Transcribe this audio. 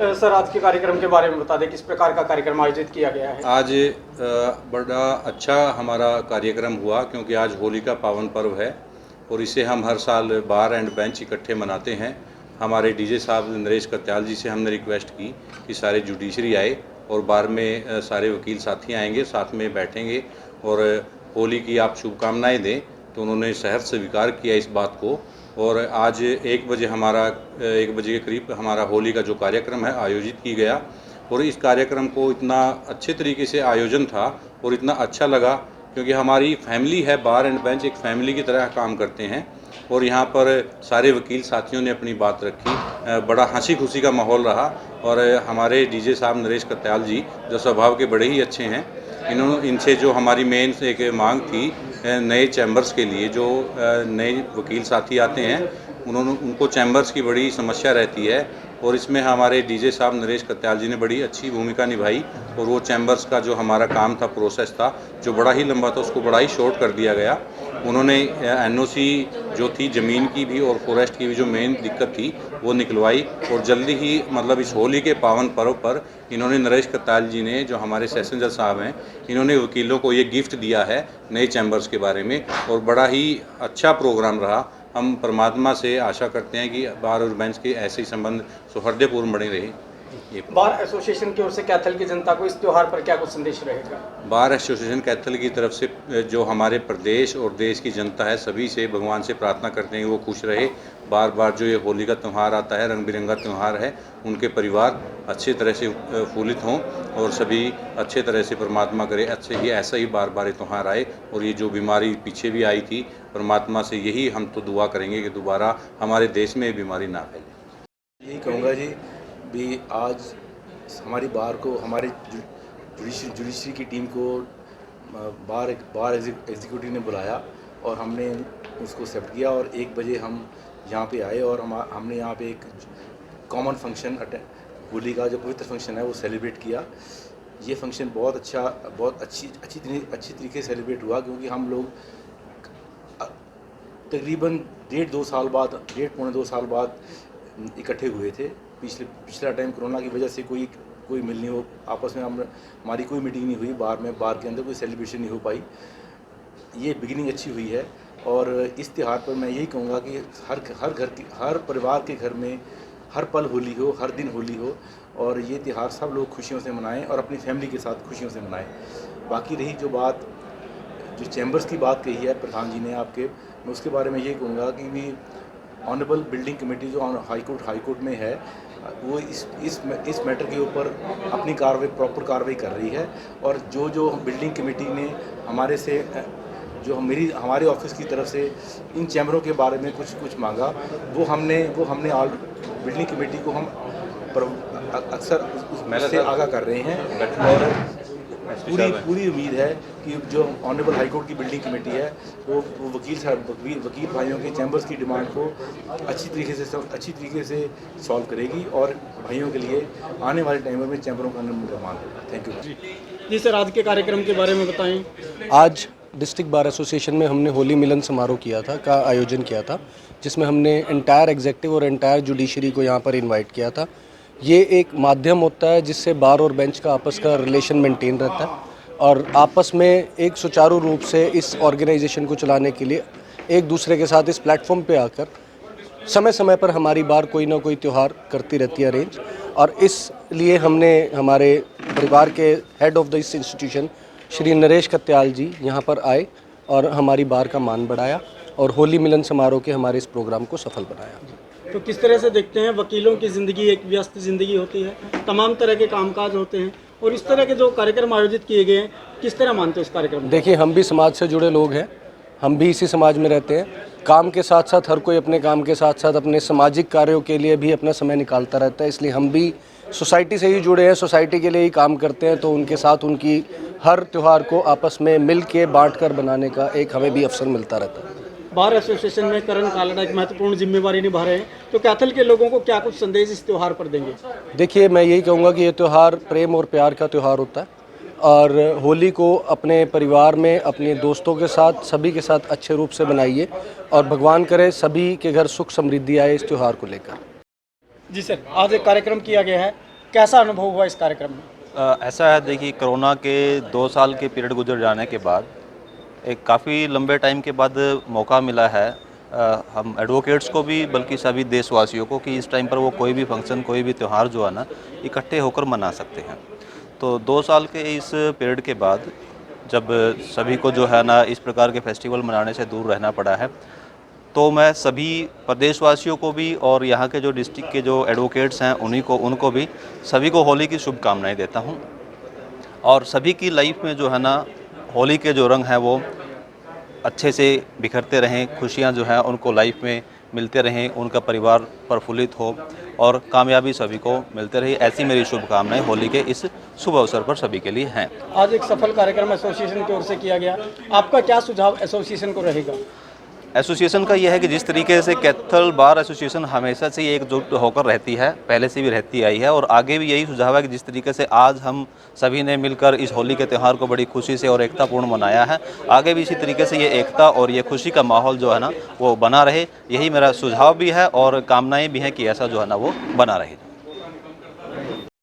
Sir, आज के कार्यक्रम के बारे में बता दें, किस प्रकार का कार्यक्रम आयोजित किया गया है? आज बड़ा अच्छा हमारा कार्यक्रम हुआ, क्योंकि आज होली का पावन पर्व है और इसे हम हर साल बार एंड बेंच इकट्ठे मनाते हैं। हमारे डीजे साहब नरेश कत्याल जी से हमने रिक्वेस्ट की कि सारे जुडिशरी आए और बार में सारे वकील साथी आएंगे, साथ में बैठेंगे और होली की आप शुभकामनाएं दें। तो उन्होंने सहर्ष स्वीकार किया इस बात को और आज 1 बजे के करीब हमारा होली का जो कार्यक्रम है आयोजित की गया। और इस कार्यक्रम को इतना अच्छे तरीके से आयोजन था और इतना अच्छा लगा, क्योंकि हमारी फैमिली है, बार एंड बेंच एक फैमिली की तरह काम करते हैं और यहाँ पर सारे वकील साथियों ने अपनी बात रखी। बड़ा हंसी खुशी का माहौल रहा और हमारे डीजे साहब नरेश कत्याल जी जो स्वभाव के बड़े ही अच्छे हैं, इनसे जो हमारी मेन एक मांग थी नए चैम्बर्स के लिए, जो नए वकील साथी आते हैं उनको चैम्बर्स की बड़ी समस्या रहती है और इसमें हमारे डीजे साहब नरेश कत्याल जी ने बड़ी अच्छी भूमिका निभाई और वो चैम्बर्स का जो हमारा काम था, प्रोसेस था जो बड़ा ही लंबा था, उसको बड़ा ही शॉर्ट कर दिया गया। उन्होंने एनओसी जो थी ज़मीन की भी और फॉरेस्ट की भी जो मेन दिक्कत थी वो निकलवाई और जल्दी ही मतलब इस होली के पावन पर्व पर इन्होंने नरेश कत्याल जी ने, जो हमारे सेशन जज साहब हैं, इन्होंने वकीलों को ये गिफ्ट दिया है नए चैम्बर्स के बारे में और बड़ा ही अच्छा प्रोग्राम रहा। हम परमात्मा से आशा करते हैं कि बार और बेंच के ऐसे ही संबंध सौहार्दपूर्ण बने रहे। बार एसोसिएशन की ओर से कैथल की जनता को इस त्यौहार पर क्या कुछ संदेश रहेगा? बार एसोसिएशन कैथल की तरफ से जो हमारे प्रदेश और देश की जनता है, सभी से भगवान से प्रार्थना करते हैं कि वो खुश रहे। बार बार जो ये होली का त्यौहार आता है, रंग बिरंगा त्यौहार है, उनके परिवार अच्छी तरह से फूलित हों और सभी अच्छे तरह से परमात्मा करे ऐसा ही बार बार ये त्यौहार आए। और ये जो बीमारी पीछे भी आई थी, परमात्मा से यही हम तो दुआ करेंगे कि दोबारा हमारे देश में ये बीमारी ना फैले। यही कहूँगा जी भी आज हमारी बार को, हमारे जुडिशरी की टीम को बार एग्जीक्यूटिव ने बुलाया और हमने उसको एक्सेप्ट किया और 1 बजे हम यहाँ पे आए और हमने यहाँ पे एक कॉमन फंक्शन होली का जो पवित्र फंक्शन है वो सेलिब्रेट किया। ये फंक्शन बहुत अच्छी तरीके से सेलिब्रेट हुआ, क्योंकि हम लोग तकरीबन 1.5 पौने 2 साल बाद इकट्ठे हुए थे। पिछला टाइम कोरोना की वजह से कोई मिल नहीं हो, आपस में हमारी कोई मीटिंग नहीं हुई, बार के अंदर कोई सेलिब्रेशन नहीं हो पाई। ये बिगिनिंग अच्छी हुई है और इस त्यौहार पर मैं यही कहूँगा कि हर परिवार के घर में हर पल होली हो, हर दिन होली हो और ये त्यौहार सब लोग खुशियों से मनाएं और अपनी फैमिली के साथ खुशियों से मनाएं। बाकी रही जो चैम्बर्स की बात कही है प्रधान जी ने आपके, मैं उसके बारे में यही कहूँगा कि भी ऑनरेबल बिल्डिंग कमेटी जो हाईकोर्ट में है, वो इस मैटर के ऊपर अपनी प्रॉपर कार्रवाई कर रही है और जो बिल्डिंग कमेटी ने हमारे ऑफिस की तरफ से इन चैम्बरों के बारे में कुछ मांगा, वो हमने बिल्डिंग कमेटी को हम अक्सर उससे आगाह कर रहे हैं और पूरी उम्मीद है कि जो ऑनरेबल हाईकोर्ट की बिल्डिंग कमेटी है वो वकील भाइयों के चैम्बर्स की डिमांड को अच्छी तरीके से सॉल्व करेगी और भाइयों के लिए आने वाले टाइम में चैम्बरों का निर्माण होगा। थैंक यू जी सर, आज के कार्यक्रम के बारे में बताएं। आज डिस्ट्रिक्ट बार एसोसिएशन में हमने होली मिलन समारोह का आयोजन किया था, जिसमें हमने एंटायर एग्जेक्टिव और एंटायर जुडिशरी को यहाँ पर इन्वाइट किया था। ये एक माध्यम होता है जिससे बार और बेंच का आपस का रिलेशन मेंटेन रहता है और आपस में एक सुचारू रूप से इस ऑर्गेनाइजेशन को चलाने के लिए एक दूसरे के साथ इस प्लेटफॉर्म पे आकर समय समय पर हमारी बार कोई ना कोई त्यौहार करती रहती है अरेंज। और इसलिए हमने हमारे परिवार के head of this institution Shri Naresh Katyal ji यहाँ पर आए और हमारी बार का मान बढ़ाया और होली मिलन समारोह के हमारे इस प्रोग्राम को सफल बनाया। तो किस तरह से देखते हैं, वकीलों की ज़िंदगी एक व्यस्त ज़िंदगी होती है, तमाम तरह के कामकाज होते हैं और इस तरह के जो कार्यक्रम आयोजित किए गए हैं, किस तरह मानते हो इस कार्यक्रम? देखिए, हम भी समाज से जुड़े लोग हैं, हम भी इसी समाज में रहते हैं। काम के साथ साथ हर कोई अपने काम के साथ साथ अपने सामाजिक कार्यों के लिए भी अपना समय निकालता रहता है, इसलिए हम भी सोसाइटी से ही जुड़े हैं, सोसाइटी के लिए ही काम करते हैं। तो उनके साथ उनकी हर त्यौहार को आपस में मिल के बाँट कर बनाने का एक हमें भी अवसर मिलता रहता है। बार एसोसिएशन में करण कालड़ा एक महत्वपूर्ण जिम्मेवारी निभा रहे हैं, तो कैथल के लोगों को क्या कुछ संदेश इस त्यौहार पर देंगे? देखिए, मैं यही कहूँगा कि ये त्यौहार प्रेम और प्यार का त्यौहार होता है और होली को अपने परिवार में, अपने दोस्तों के साथ, सभी के साथ अच्छे रूप से मनाइए और भगवान करे सभी के घर सुख समृद्धि आए इस त्यौहार को लेकर। जी सर, आज एक कार्यक्रम किया गया है, कैसा अनुभव हुआ इस कार्यक्रम में? ऐसा है, देखिए कोरोना के 2 साल के पीरियड गुजर जाने के बाद एक काफ़ी लंबे टाइम के बाद मौका मिला है हम एडवोकेट्स को भी, बल्कि सभी देशवासियों को, कि इस टाइम पर वो कोई भी फंक्शन, कोई भी त्यौहार जो है ना इकट्ठे होकर मना सकते हैं। तो 2 साल के इस पीरियड के बाद जब सभी को जो है ना इस प्रकार के फेस्टिवल मनाने से दूर रहना पड़ा है, तो मैं सभी प्रदेशवासियों को भी और यहाँ के जो डिस्ट्रिक्ट के जो एडवोकेट्स हैं उनको भी सभी को होली की शुभकामनाएं देता हूँ। और सभी की लाइफ में जो है ना होली के जो रंग हैं वो अच्छे से बिखरते रहें, खुशियाँ जो हैं उनको लाइफ में मिलते रहें, उनका परिवार प्रफुल्लित हो और कामयाबी सभी को मिलते रहे। ऐसी मेरी शुभकामनाएं होली के इस शुभ अवसर पर सभी के लिए हैं। आज एक सफल कार्यक्रम एसोसिएशन की ओर से किया गया, आपका क्या सुझाव एसोसिएशन को रहेगा? एसोसिएशन का यह है कि जिस तरीके से कैथल बार एसोसिएशन हमेशा से एकजुट होकर रहती है, पहले से भी रहती आई है और आगे भी यही सुझाव है कि जिस तरीके से आज हम सभी ने मिलकर इस होली के त्यौहार को बड़ी खुशी से और एकतापूर्ण मनाया है, आगे भी इसी तरीके से ये एकता और ये खुशी का माहौल जो है ना वो बना रहे, यही मेरा सुझाव भी है और कामनाएं भी हैं कि ऐसा जो है ना वो बना रहे।